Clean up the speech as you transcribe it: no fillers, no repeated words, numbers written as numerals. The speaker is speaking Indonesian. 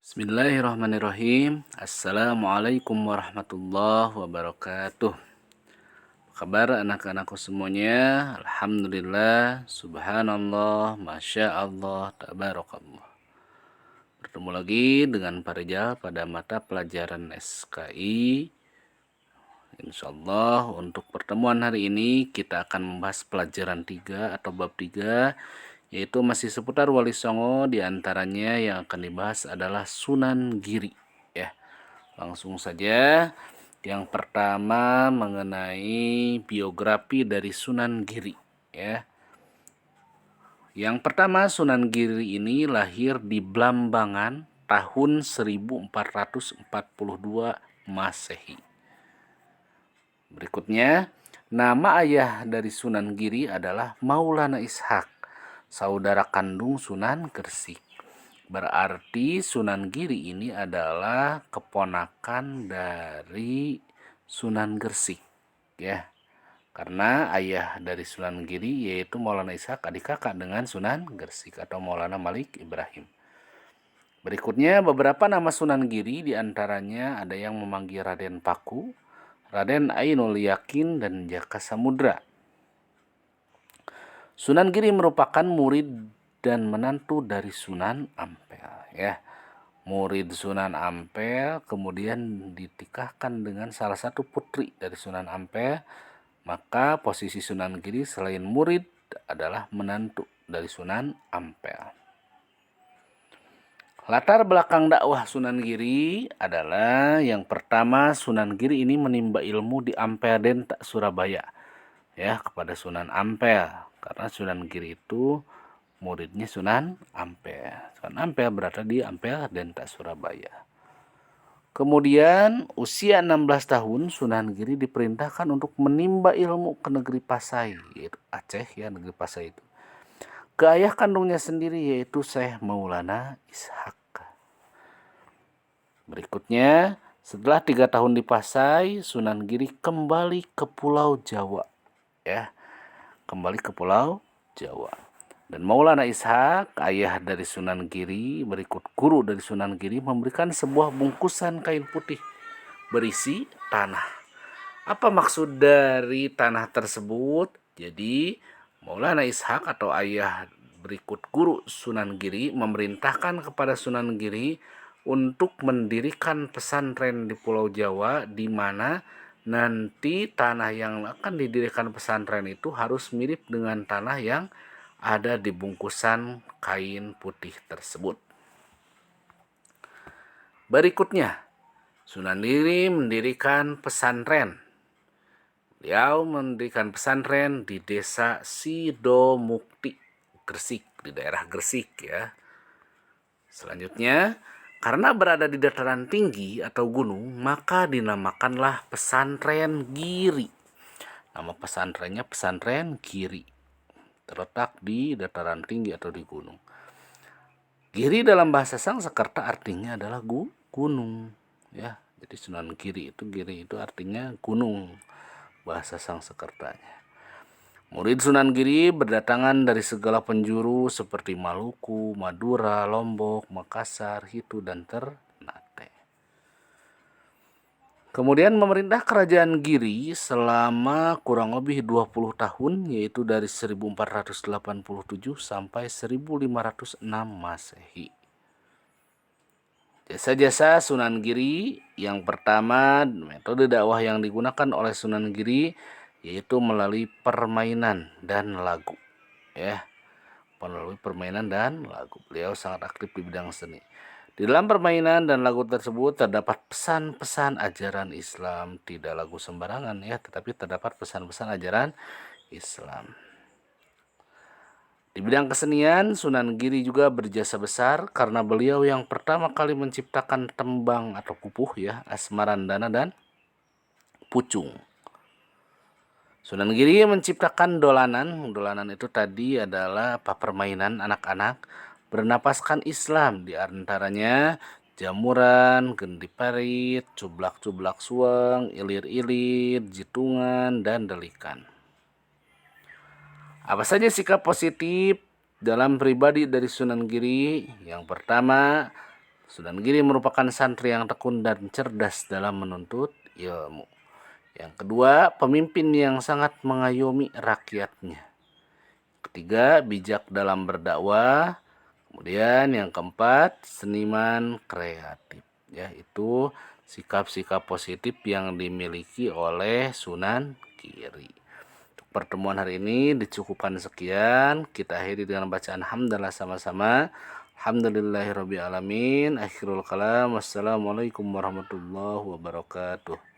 Bismillahirrahmanirrahim. Assalamualaikum warahmatullahi wabarakatuh. Apa kabar anak-anakku semuanya? Alhamdulillah, subhanallah, masya Allah, tabarakallah. Bertemu lagi dengan Pak Rijal pada mata pelajaran SKI. Insyaallah untuk pertemuan hari ini kita akan membahas pelajaran 3 atau bab 3, yaitu masih seputar Wali Songo. Diantaranya yang akan dibahas adalah Sunan Giri, ya. Langsung saja. Yang pertama mengenai biografi dari Sunan Giri, ya. Yang pertama, Sunan Giri ini lahir di Blambangan tahun 1442 Masehi. Berikutnya, nama ayah dari Sunan Giri adalah Maulana Ishak, saudara kandung Sunan Gresik. Berarti Sunan Giri ini adalah keponakan dari Sunan Gresik, ya. Karena ayah dari Sunan Giri yaitu Maulana Ishak adik kakak dengan Sunan Gresik atau Maulana Malik Ibrahim. Berikutnya beberapa nama Sunan Giri, diantaranya ada yang memanggil Raden Paku, Raden Ainul Yakin, dan Jaka Samudra. Sunan Giri merupakan murid dan menantu dari Sunan Ampel, ya. Murid Sunan Ampel kemudian ditikahkan dengan salah satu putri dari Sunan Ampel, maka posisi Sunan Giri selain murid adalah menantu dari Sunan Ampel. Latar belakang dakwah Sunan Giri adalah yang pertama, Sunan Giri ini menimba ilmu di Ampel Denta, Surabaya, ya, kepada Sunan Ampel, karena Sunan Giri itu muridnya Sunan Ampel. Sunan Ampel berada di Ampel Denta, Surabaya. Kemudian usia 16 tahun Sunan Giri diperintahkan untuk menimba ilmu ke negeri Pasai, yaitu Aceh, ya, negeri Pasai itu, ke ayah kandungnya sendiri yaitu Syekh Maulana Ishak. Berikutnya, setelah 3 tahun di Pasai, Sunan Giri kembali ke Pulau Jawa, ya, kembali ke Pulau Jawa. Dan Maulana Ishak, ayah dari Sunan Giri, berikut guru dari Sunan Giri, memberikan sebuah bungkusan kain putih berisi tanah. Apa maksud dari tanah tersebut? Jadi Maulana Ishak atau ayah berikut guru Sunan Giri memerintahkan kepada Sunan Giri untuk mendirikan pesantren di Pulau Jawa, di mana nanti tanah yang akan didirikan pesantren itu harus mirip dengan tanah yang ada di bungkusan kain putih tersebut. Berikutnya, Sunan Giri mendirikan pesantren. Beliau mendirikan pesantren di desa Sidomukti, Gresik, di daerah Gresik, ya. Selanjutnya, karena berada di dataran tinggi atau gunung, maka dinamakanlah pesantren Giri. Nama pesantrennya pesantren Giri, terletak di dataran tinggi atau di gunung. Giri dalam bahasa Sangsekerta artinya adalah gunung, ya. Jadi Sunan Giri itu artinya gunung, bahasa Sangsekertanya. Murid Sunan Giri berdatangan dari segala penjuru seperti Maluku, Madura, Lombok, Makassar, Hitu, dan Ternate. Kemudian memerintah kerajaan Giri selama kurang lebih 20 tahun, yaitu dari 1487 sampai 1506 Masehi. Jasa-jasa Sunan Giri, yang pertama, metode dakwah yang digunakan oleh Sunan Giri yaitu melalui permainan dan lagu, ya. Melalui permainan dan lagu, beliau sangat aktif di bidang seni. Di dalam permainan dan lagu tersebut terdapat pesan-pesan ajaran Islam, tidak lagu sembarangan, ya, tetapi terdapat pesan-pesan ajaran Islam. Di bidang kesenian, Sunan Giri juga berjasa besar karena beliau yang pertama kali menciptakan tembang atau pupuh, ya, Asmarandana dan Pucung. Sunan Giri menciptakan dolanan. Dolanan itu tadi adalah permainan anak-anak bernapaskan Islam, di antaranya jamuran, gendi parit, cublak-cublak suang, ilir-ilir, jitungan, dan delikan. Apa saja sikap positif dalam pribadi dari Sunan Giri? Yang pertama, Sunan Giri merupakan santri yang tekun dan cerdas dalam menuntut ilmu. Yang kedua, pemimpin yang sangat mengayomi rakyatnya. Ketiga, bijak dalam berdakwah. Kemudian yang keempat, seniman kreatif. Ya, itu sikap-sikap positif yang dimiliki oleh Sunan Giri. Untuk pertemuan hari ini dicukupkan sekian. Kita akhiri dengan bacaan hamdalah sama-sama. Alhamdulillahirabbil alamin. Akhirul kalam. Wassalamualaikum warahmatullahi wabarakatuh.